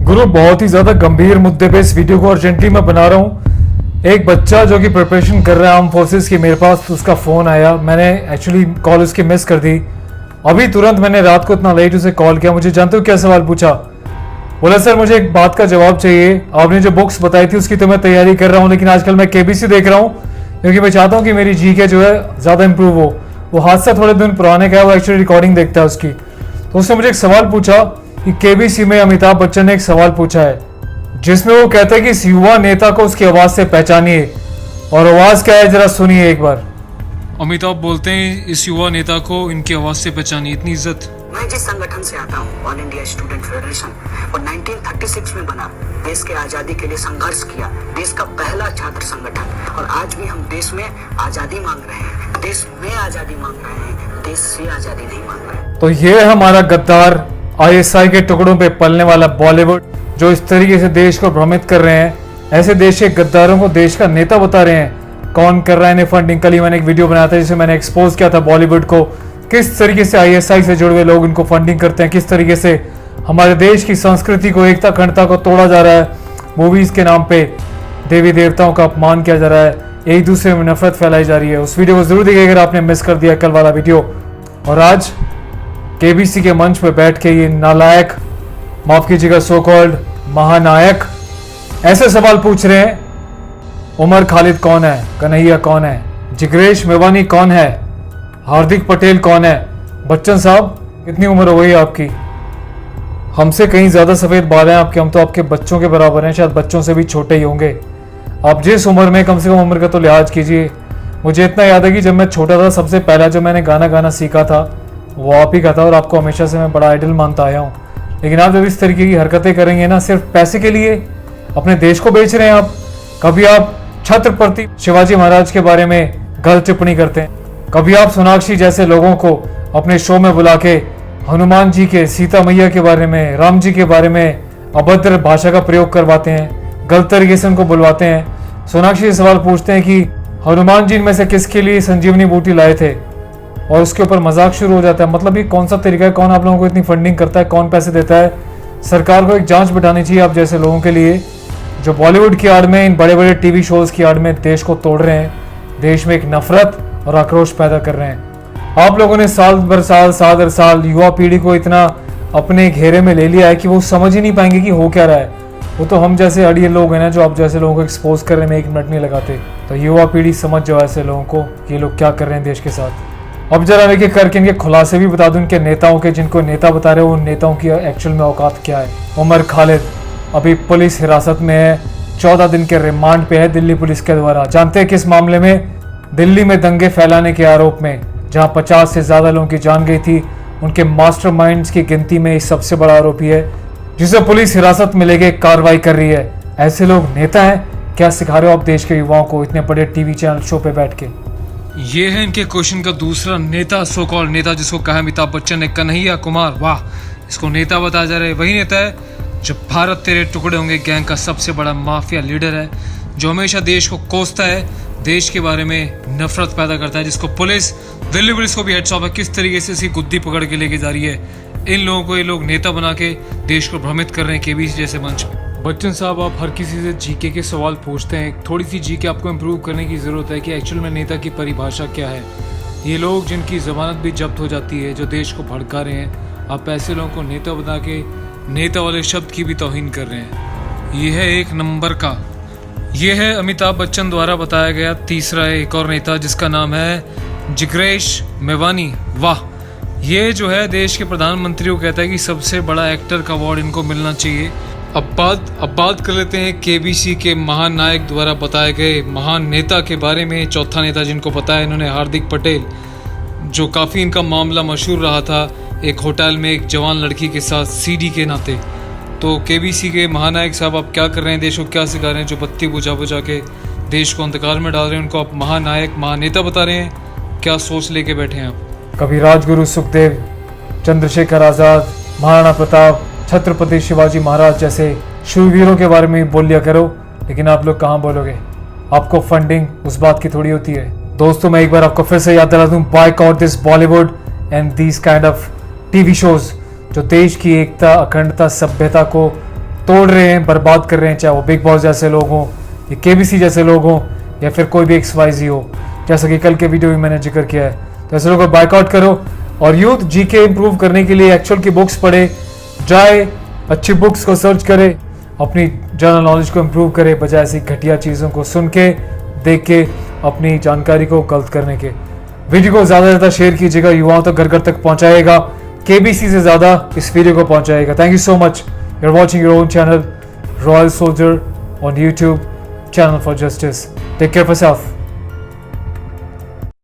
गुरु, बहुत ही ज्यादा गंभीर मुद्दे पे इस वीडियो को अर्जेंटली मैं बना रहा हूँ। एक बच्चा जो कि प्रिपरेशन कर रहा है आर्म फोर्सेस की, मेरे पास उसका फोन आया, मैंने एक्चुअली कॉल उसकी मिस कर दी। अभी तुरंत मैंने रात को इतना लेट उसे कॉल किया। मुझे जानते हो क्या सवाल पूछा? बोला सर मुझे एक बात का जवाब चाहिए, आपने जो बुक्स बताई थी उसकी तो मैं तैयारी कर रहा हूँ, लेकिन आजकल मैं केबीसी देख रहा हूँ क्योंकि मैं चाहता हूँ कि मेरी जीके जो है ज़्यादा इंप्रूव हो। वो हादसा थोड़े दिन पुराने का है, वो एक्चुअली रिकॉर्डिंग देखता है उसकी। तो उसने मुझे एक सवाल पूछा कि केबीसी में अमिताभ बच्चन ने एक सवाल पूछा है जिसमें वो कहता है कि इस युवा नेता को उसकी आवाज़ से पहचानिए, और आवाज़ क्या है जरा सुनिए एक बार। अमिताभ बोलते हैं इस युवा नेता को इनकी आवाज से पहचानिए। इतनी इज्जत। मैं जिस संगठन से आता हूँ, ऑल इंडिया स्टूडेंट फेडरेशन, वो 1936 में बना। देश के आजादी के लिए संघर्ष किया, देश का पहला छात्र संगठन। और आज भी हम देश में आजादी मांग रहे हैं, देश में आजादी मांग रहे हैं, देश से आजादी नहीं मांग रहे। तो ये है हमारा गद्दार, आईएसआई के टुकड़ों पे पलने वाला बॉलीवुड, जो इस तरीके से देश को भ्रमित कर रहे हैं। ऐसे देश के गद्दारों को देश का नेता बता रहे हैं। कौन कर रहा है इन्हें फंडिंग? कल ही मैंने एक वीडियो बनाया था जिसमें मैंने एक्सपोज किया था बॉलीवुड को, किस तरीके से आईएसआई से जुड़े हुए लोग इनको फंडिंग करते हैं, किस तरीके से हमारे देश की संस्कृति को, एकता अखंडता को तोड़ा जा रहा है। मूवीज के नाम पे देवी देवताओं का अपमान किया जा रहा है, एक दूसरे में नफरत फैलाई जा रही है। उस वीडियो को जरूर देखिए अगर आपने मिस कर दिया कल वाला वीडियो। और आज केबीसी के मंच पे बैठ के ये नालायक, माफ कीजिएगा सो कॉल्ड महानायक, ऐसे सवाल पूछ रहे हैं। उमर खालिद कौन है? कन्हैया कौन है? जिग्नेश मेवानी कौन है? हार्दिक पटेल कौन है? बच्चन साहब कितनी उम्र हो गई आपकी? हमसे कहीं ज़्यादा सफ़ेद बाल हैं आपके, हम तो आपके बच्चों के बराबर हैं, शायद बच्चों से भी छोटे ही होंगे। आप जिस उम्र में, कम से कम उम्र का तो लिहाज कीजिए। मुझे इतना याद है कि जब मैं छोटा था सबसे पहला जो मैंने गाना सीखा था वो आप ही का था, और आपको हमेशा से मैं बड़ा आइडल मानता आया हूँ। लेकिन आप जब इस तरीके की हरकतें करेंगे ना, सिर्फ पैसे के लिए अपने देश को बेच रहे हैं आप। कभी आप छत्रपति शिवाजी महाराज के बारे में गलत टिप्पणी करते हैं, कभी आप सोनाक्षी जैसे लोगों को अपने शो में बुला के हनुमान जी के, सीता मैया के बारे में, राम जी के बारे में अभद्र भाषा का प्रयोग करवाते हैं, गलत तरीके से उनको बुलवाते हैं। सोनाक्षी से सवाल पूछते हैं कि हनुमान जी में से किसके लिए संजीवनी बूटी लाए थे, और उसके ऊपर मजाक शुरू हो जाता है। मतलब ये कौन सा तरीका है? कौन आप लोगों को इतनी फंडिंग करता है? कौन पैसे देता है? सरकार को एक जांच बिठानी चाहिए आप जैसे लोगों के लिए, जो बॉलीवुड की आड़ में, इन बड़े बड़े टीवी शोज की आड़ में देश को तोड़ रहे हैं, देश में एक नफरत और आक्रोश पैदा कर रहे हैं। आप लोगों ने साल दर साल युवा पीढ़ी को इतना अपने घेरे में ले लिया है कि वो समझ ही नहीं पाएंगे कि हो क्या रहा है। वो तो हम जैसे अड़िए लोग हैं ना, जो आप जैसे लोगों को एक्सपोज करने में 1 मिनट नहीं लगाते। तो युवा पीढ़ी समझ जाओ ऐसे लोगों को कि ये लोग क्या कर रहे हैं देश के साथ। अब जरा एक एक करके इनके खुलासे भी बता दूं, इनके नेताओं के, जिनको नेता बता रहे हो, उन नेताओं की एक्चुअल में औकात क्या है। उमर खालिद अभी पुलिस हिरासत में है, 14 दिन के रिमांड पे है दिल्ली पुलिस के द्वारा। जानते हैं किस मामले में? दिल्ली में दंगे फैलाने के आरोप में, जहां 50 से ज्यादा लोगों की जान गई थी। उनके मास्टरमाइंड्स की गिनती में सबसे बड़ा आरोपी है, जिसे पुलिस हिरासत में लेके कार्रवाई कर रही है। ऐसे लोग नेता हैं? क्या सिखा रहे हो आप देश के युवाओं को इतने बड़े टीवी चैनल शो पे बैठ के? ये है इनके क्वेश्चन का दूसरा नेता, सो कॉल्ड नेता जिसको कहा अमिताभ बच्चन ने, कन्हैया कुमार। वाह, इसको नेता बताया जा रहा है। वही नेता है जो भारत तेरे टुकड़े होंगे गैंग का सबसे बड़ा माफिया लीडर है, जो हमेशा देश को कोसता है, देश के बारे में नफरत पैदा करता है, जिसको पुलिस, दिल्ली पुलिस को भी हेड्स ऑफ है किस तरीके से इसकी गुद्दी पकड़ के लेके जा रही है। इन लोगों को ये लोग नेता बना के देश को भ्रमित कर रहे हैं केबीसी जैसे मंच। बच्चन साहब, आप हर किसी से जीके के सवाल पूछते हैं, थोड़ी सी जीके आपको इम्प्रूव करने की ज़रूरत है कि एक्चुअल में नेता की परिभाषा क्या है। ये लोग जिनकी ज़मानत भी जब्त हो जाती है, जो देश को भड़का रहे हैं, आप ऐसे लोगों को नेता बना के नेता वाले शब्द की भी तौहीन कर रहे हैं। ये है 1 नंबर का। ये है अमिताभ बच्चन द्वारा बताया गया तीसरा एक और नेता, जिसका नाम है जिग्नेश मेवानी। वाह, ये जो है देश के प्रधानमंत्री को कहता है कि सबसे बड़ा एक्टर का अवार्ड इनको मिलना चाहिए। अब बात कर लेते हैं केबीसी के महानायक द्वारा बताए गए महान नेता के बारे में। चौथा नेता जिनको पता है इन्होंने, हार्दिक पटेल, जो काफ़ी इनका मामला मशहूर रहा था एक होटल में एक जवान लड़की के साथ सीडी के नाते। तो केबीसी के महानायक साहब, आप क्या कर रहे हैं? देश को क्या सिखा रहे हैं? जो बत्ती बुझा बुझा के देश को अंधकार में डाल रहे हैं, उनको आप महानायक, महानेता बता रहे हैं। क्या सोच लेके बैठे हैं आप? कभी राजगुरु सुखदेव, चंद्रशेखर आज़ाद, महाराणा प्रताप, छत्रपति शिवाजी महाराज जैसे शूरवीरों के बारे में बोल लिया करो, लेकिन आप लोग कहाँ बोलोगे? आपको फंडिंग उस बात की थोड़ी होती है। दोस्तों, मैं एक बार आपको फिर से याद दिला दूं, boycott this Bollywood and these kind of TV shows जो देश की एकता, अखंडता, सभ्यता को तोड़ रहे हैं, बर्बाद कर रहे हैं, चाहे वो बिग बॉस जैसे लोग हों या केबीसी जैसे लोग हों या फिर कोई भी XYZ हो, जैसा कि कल के वीडियो में मैंने जिक्र किया है। तो ऐसे लोगों को बाइकआउट करो और यूथ जीके इंप्रूव करने के लिए एक्चुअल की बुक्स पढ़े, जाए अच्छी बुक्स को सर्च करे, अपनी जनरल नॉलेज को इम्प्रूव करे, बजाय ऐसी घटिया चीज़ों को सुन के देख के अपनी जानकारी को गलत करने के। वीडियो को ज़्यादा से ज़्यादा शेयर कीजिएगा, युवाओं तक घर घर तक पहुँचाएगा, केबीसी से ज़्यादा इस वीडियो को पहुँचाएगा। Thank you so much. You are watching your own channel Royal Soldier on YouTube, channel for justice. Take care of yourself.